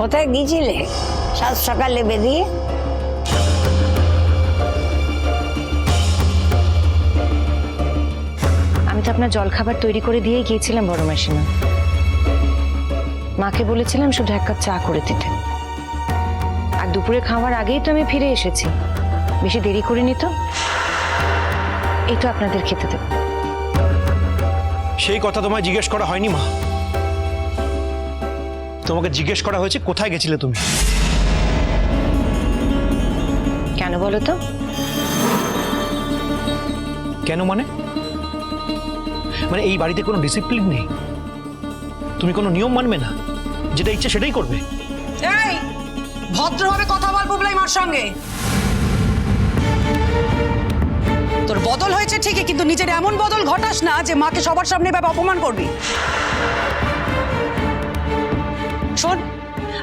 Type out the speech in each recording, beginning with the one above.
কোথায় গিয়েছিলে সাত সকালে বেরিয়ে? আমি তো আপনার জলখাবার তৈরি করে দিয়েই গিয়েছিলাম বড় মাসিমা। মাকে বলেছিলাম শুধু এক কাপ চা করে দিতে। আর দুপুরে খাওয়ার আগেই তো আমি ফিরে এসেছি, বেশি দেরি করিনি তো। এই তো আপনাদের খেতে দেব। সেই কথা তোমায় জিজ্ঞেস করা হয়নি মা, তোমাকে জিজ্ঞেস করা হয়েছে কোথায় গেছিলে তুমি। কেন বলো তো? কেন মানে? মানে এই বাড়িতে কোনো ডিসিপ্লিন নেই? তুমি কোনো নিয়ম মানবে না? যেটা ইচ্ছে সেটাই করবে? এই ভদ্রভাবে কথা বল বুবলাই মার সঙ্গে। তোর বদল হয়েছে ঠিকই, কিন্তু নিজের এমন বদল ঘটাস না যে মাকে সবার সামনে ভাবে অপমান করবি। শোন,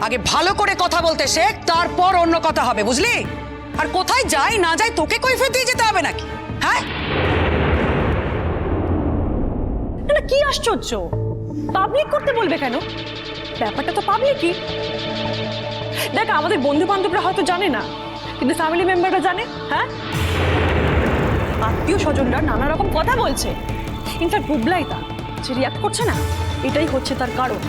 আগে ভালো করে কথা বলতে শেখ, তারপর অন্য কথা হবে, বুঝলি? আর কোথায় যাই না যাই তোকে কৈফিয়ত দিয়ে যেতে হবে নাকি? হ্যাঁ, এটা কি আশ্চর্য? পাবলিক করতে বলবে কেন? ব্যাপারটা তো পাবলিকই। দেখ, আমাদের বন্ধু বান্ধবরা হয়তো জানে না, কিন্তু ফ্যামিলি মেম্বাররা জানে। হ্যাঁ, আত্মীয় স্বজনরা নানা রকম কথা বলছে। ইনফ্যাক্ট বুবলাই তা যে রিয়াক্ট করছে না, এটাই হচ্ছে তার কারণ।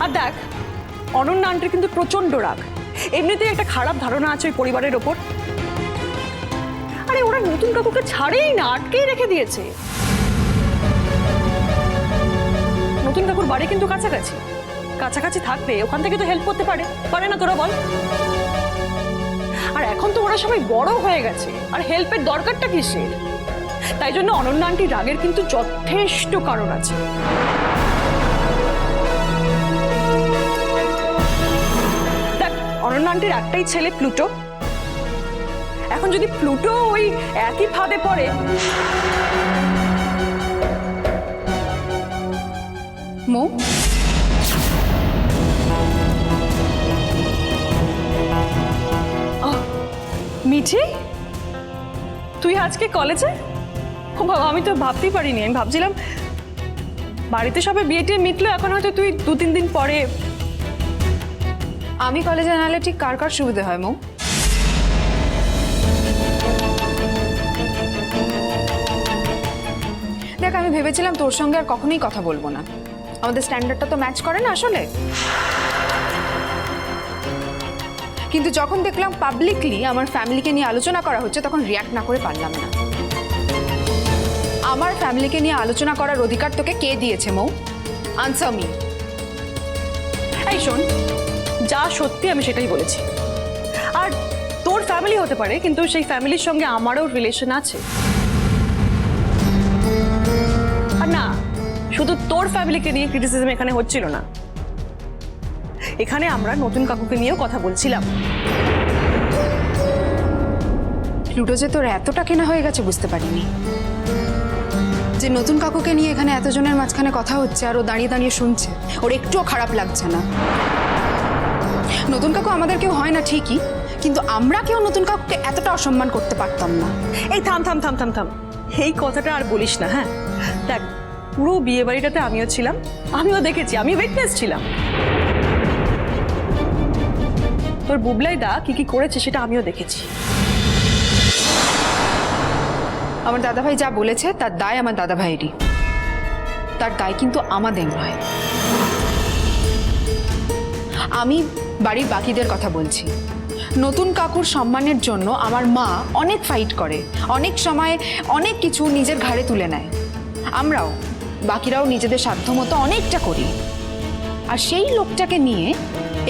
আর দেখ, অনন্যা আন্টির কিন্তু প্রচন্ড রাগ। এমনিতেই একটা খারাপ ধারণা আছে ওই পরিবারের ওপর। আরে ওরা নতুন কাকুকে ছাড়েই না, আটকেই রেখে দিয়েছে। নতুন কাকুর বাড়ি কিন্তু কাছাকাছি, কাছাকাছি থাকলে ওখান থেকে তো হেল্প করতে পারে, পারে না? তোরা বল। আর এখন তো ওরা সবাই বড় হয়ে গেছে, আর হেল্পের দরকারটা কিসের? তাই জন্য অনন্যা আন্টির রাগের কিন্তু যথেষ্ট কারণ আছে। দেখ, অনন্যা আন্টির একটাই ছেলে প্লুটো। এখন যদি প্লুটো ওই একই ফাঁদে পড়ে, মো, মিঠি, তুই আজকে কলেজে? ও বাবা, আমি তো ভাবতেই পারিনি। আমি ভাবছিলাম বাড়িতে সবাই বিয়ে টিয়ে মিটলো, এখন হয়তো তুই 2-3 দিন পরে। আমি কলেজে নালে ঠিক কার কার সুবিধা হয় মো? দেখ, আমি ভেবেছিলাম তোর সঙ্গে আর কখনোই কথা বলবো না, আমাদের স্ট্যান্ডার্ডটা তো ম্যাচ করে না আসলে। কিন্তু যখন দেখলাম পাবলিকলি আমার ফ্যামিলিকে নিয়ে আলোচনা করা হচ্ছে, তখন রিয়াক্ট না করে পারলাম না। আমার ফ্যামিলিকে নিয়ে আলোচনা করার অধিকার তোকে কে দিয়েছে মৌ? Answer me. এই শোন, যা সত্যি আমি সেটাই বলেছি। আর তোর ফ্যামিলি হতে পারে, কিন্তু সেই ফ্যামিলির সঙ্গে আমারও রিলেশন আছে। আর না, শুধু তোর ফ্যামিলিকে নিয়ে ক্রিটিসিজম এখানে হচ্ছিল না, এখানে আমরা নতুন কাকুকে নিয়েও কথা বলছিলাম। প্লুটো যে তোর এতটা কেনা হয়ে গেছে বুঝতে পারিনি। যে নতুন কাকুকে নিয়ে এখানে এতজনের মাঝখানে কথা হচ্ছে আর ও দাঁড়িয়ে দাঁড়িয়ে শুনছে, ওর একটুও খারাপ লাগছে না। নতুন কাকু আমাদের কেউ হয় না ঠিকই, কিন্তু আমরা কেউ নতুন কাকুকে এতটা অসম্মান করতে পারতাম না। এই থাম থাম থাম থাম থাম, এই কথাটা আর বলিস না। হ্যাঁ দেখ, পুরো বিয়ে বাড়িটাতে আমিও ছিলাম, আমিও দেখেছি, আমি উইটনেস ছিলাম। তোর বুবলাই দা কি কি করেছে সেটা আমিও দেখেছি। আমার দাদাভাই যা বলেছে তার দায় আমার দাদাভাইয়েরই, তার দায় কিন্তু আমাদের নয়। আমি বাড়ির বাকিদের কথা বলছি। নতুন কাকুর সম্মানের জন্য আমার মা অনেক ফাইট করে, অনেক সময় অনেক কিছু নিজের ঘাড়ে তুলে নেয়। আমরাও, বাকিরাও নিজেদের সাধ্যমতো অনেকটা করি। আর সেই লোকটাকে নিয়ে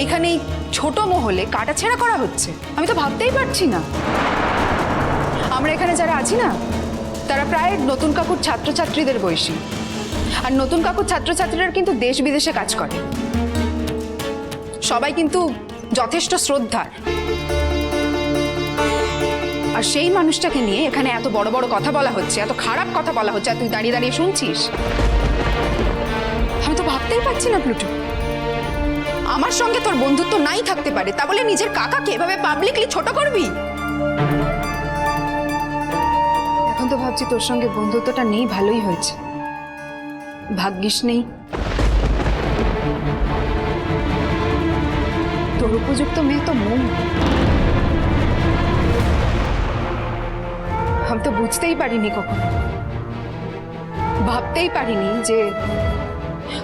এখানে এই ছোট মহলে কাটাছেঁড়া করা হচ্ছে, আমি তো ভাবতেই পারছি না। আমরা এখানে যারা আছি না, তারা প্রায় নতুন কাকুর ছাত্রছাত্রীদের বয়সী। আর নতুন কাকুর ছাত্রছাত্রীরা কিন্তু দেশ বিদেশে কাজ করে, সবাই কিন্তু যথেষ্ট শ্রদ্ধার। আর সেই মানুষটাকে নিয়ে এখানে এত বড় বড় কথা বলা হচ্ছে, এত খারাপ কথা বলা হচ্ছে, আর তুই দাঁড়িয়ে দাঁড়িয়ে শুনছিস। আমি তো ভাবতেই পারছি না প্লুটো, আমার সঙ্গে তোর বন্ধুত্ব নাই থাকতে পারে, তা বলে নিজের কাকাকে এভাবে পাবলিকলি ছোট করবি? এখন তো ভাবছি তোর সঙ্গে বন্ধুত্বটা নেই, ভালোই হয়েছে। ভাগ্যিস নেই। তোর উপযুক্ত মেয়ে তো মৌ। আমি তো বুঝতেই পারিনি কখনো, ভাবতেই পারিনি যে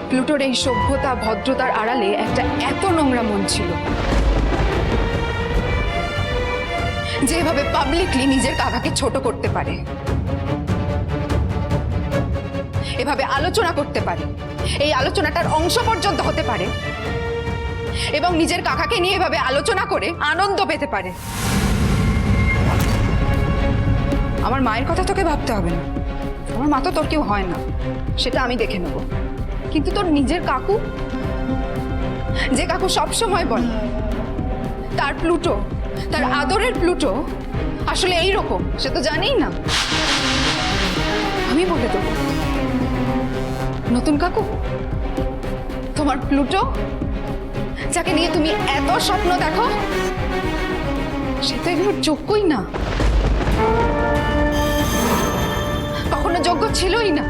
প্লুটোর এই সভ্যতা ভদ্রতার আড়ালে একটা এত নোংরা মন ছিল, যেভাবে পাবলিকলি নিজের কাকাকে ছোট করতে পারে, এভাবে আলোচনা করতে পারে, এই আলোচনাটার অংশ পর্যন্ত হতে পারে এবং নিজের কাকাকে নিয়ে এভাবে আলোচনা করে আনন্দ পেতে পারে। আমার মায়ের কথা তোকে ভাবতে হবে না, আমার মা তো তোর কেউ হয় না, সেটা আমি দেখে নেব। কিন্তু তোর নিজের কাকু, যে কাকু সবসময় বলে তার প্লুটো, তার আদরের প্লুটো আসলে এইরকম, সে তো জানেই না। আমি বলে দেবো, নতুন কাকু, তোমার প্লুটো যাকে নিয়ে তুমি এত স্বপ্ন দেখো, সে তো এগুলোর যোগ্যই না, কখনো যোগ্য ছিলই না।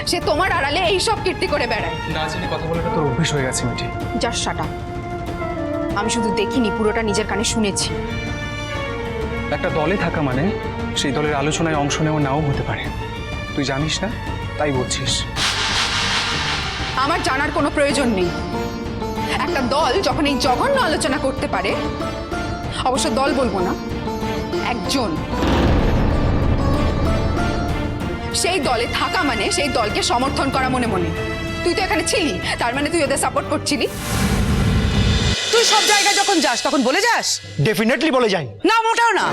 সে তোমার আড়ালে এইসব কীর্তি করে বেড়ায়। না জেনে কথা বলাটা তোর অভ্যেস হয়ে গেছে মিঠি। Just shut up. আমি শুধু দেখিনি, পুরোটা নিজের কানে শুনেছি। একটা দলে থাকা মানে সেই দলের আলোচনায় অংশ নেওয়া নাও হতে পারে, তুই জানিস না তাই বলছিস। আমার জানার কোনো প্রয়োজন নেই। একটা দল যখন এই জঘন্য আলোচনা করতে পারে, অবশ্য দল বলবো না, একজন, সেই দলে থাকা মানে সেই দলকে সমর্থন করা মনে মনে। তুই তো এখানে ছিলি, তার মানে তুই ওদের সাপোর্ট করছিলি। তুই সব জায়গায় যখন যাস তখন বলে যাস? ডেফিনেটলি বলে যাই। না, মোটেও না।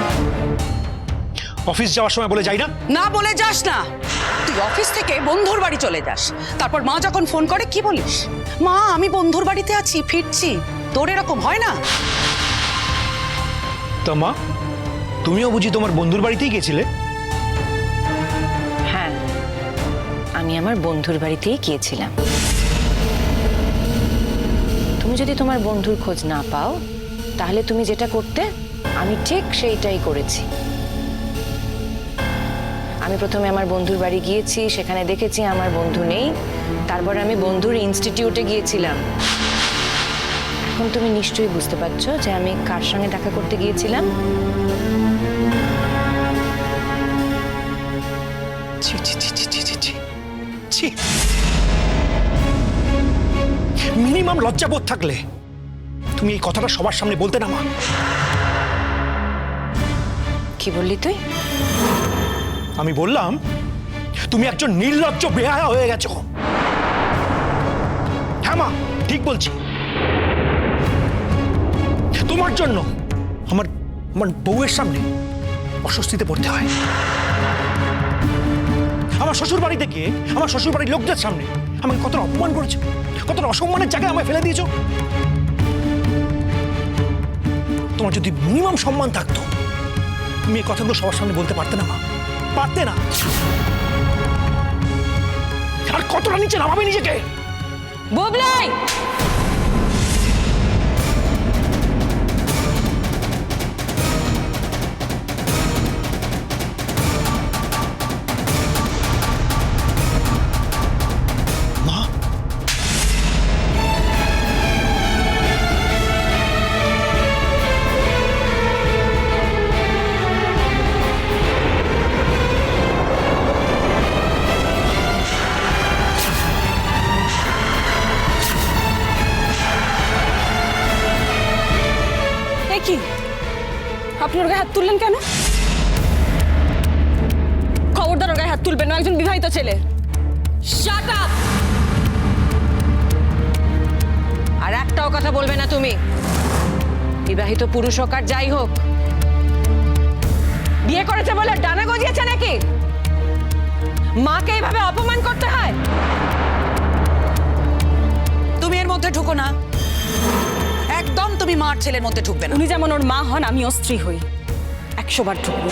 অফিস যাওয়ার সময় বলে যাই না? না, বলে যাস না। তুই অফিস থেকে বন্ধুর বাড়ি চলে যাস, তারপর মা যখন ফোন করে কি বলিস? মা, আমি বন্ধুর বাড়িতে আছি, ফিরছি। তোর এরকম হয় না? তা মা, তুমিও বুঝি তোমার বন্ধুর বাড়িতেই গেছিলে? হ্যাঁ, আমি আমার বন্ধুর বাড়িতেই গিয়েছিলাম। তুমি যদি তোমার বন্ধুর খোঁজ না পাও, তাহলে তুমি যেটা করতে, আমি ঠিক সেইটাই করেছি। আমি প্রথমে আমার বন্ধুর বাড়ি গিয়েছি, সেখানে দেখেছি আমার বন্ধু নেই, তারপর আমি বন্ধুর ইনস্টিটিউটে গিয়েছিলাম। এখন তুমি নিশ্চয়ই বুঝতে পারছো যে আমি কার সঙ্গে দেখা করতে গিয়েছিলাম। ছি ছি ছি ছি ছি ছি ছি ছি। মিনিমাম লজ্জাবোধ থাকলে তুমি এই কথাটা সবার সামনে বলতে না মা। কি বললি তুই? আমি বললাম তুমি একজন নির্লজ্জ বেহায়া হয়ে গেছো। হ্যাঁ মা, ঠিক বলছি। তোমার জন্য আমার আমার বউয়ের সামনে অস্বস্তিতে পড়তে হয়। আমার শ্বশুর বাড়িতে গিয়ে আমার শ্বশুর বাড়ির লোকদের সামনে আমাকে কতটা অপমান করেছো, কতটা অসম্মানের জায়গায় আমায় ফেলে দিয়েছো। তোমার যদি মিনিমাম সম্মান থাকতো, তুমি এই কথাগুলো সবার সামনে বলতে পারতে না মা, পারতে না। আর কতটা নিচে নামাবে নিজেকে। বুবলাই, মা, কি আপনি ওর গায়ে হাত তুললেন কেন? খবরদার ওর গায়ে হাত তুলবেন না, একজন বিবাহিত ছেলে। Shut up! আর একটাও কথা বলবে না তুমি। বিবাহিত পুরুষ হোক আর যাই হোক, বিয়ে করেছে বলে ডানা গজিয়েছে নাকি? মাকে এইভাবে অপমান করতে হয়? তুমি এর মধ্যে ঢুকো না, একদম। তুমি মার ছেলের মধ্যে ঢুকবে না। উনি যেমন ওর মা হন, আমি ওর স্ত্রী হই, 100 বার ঢুকবো।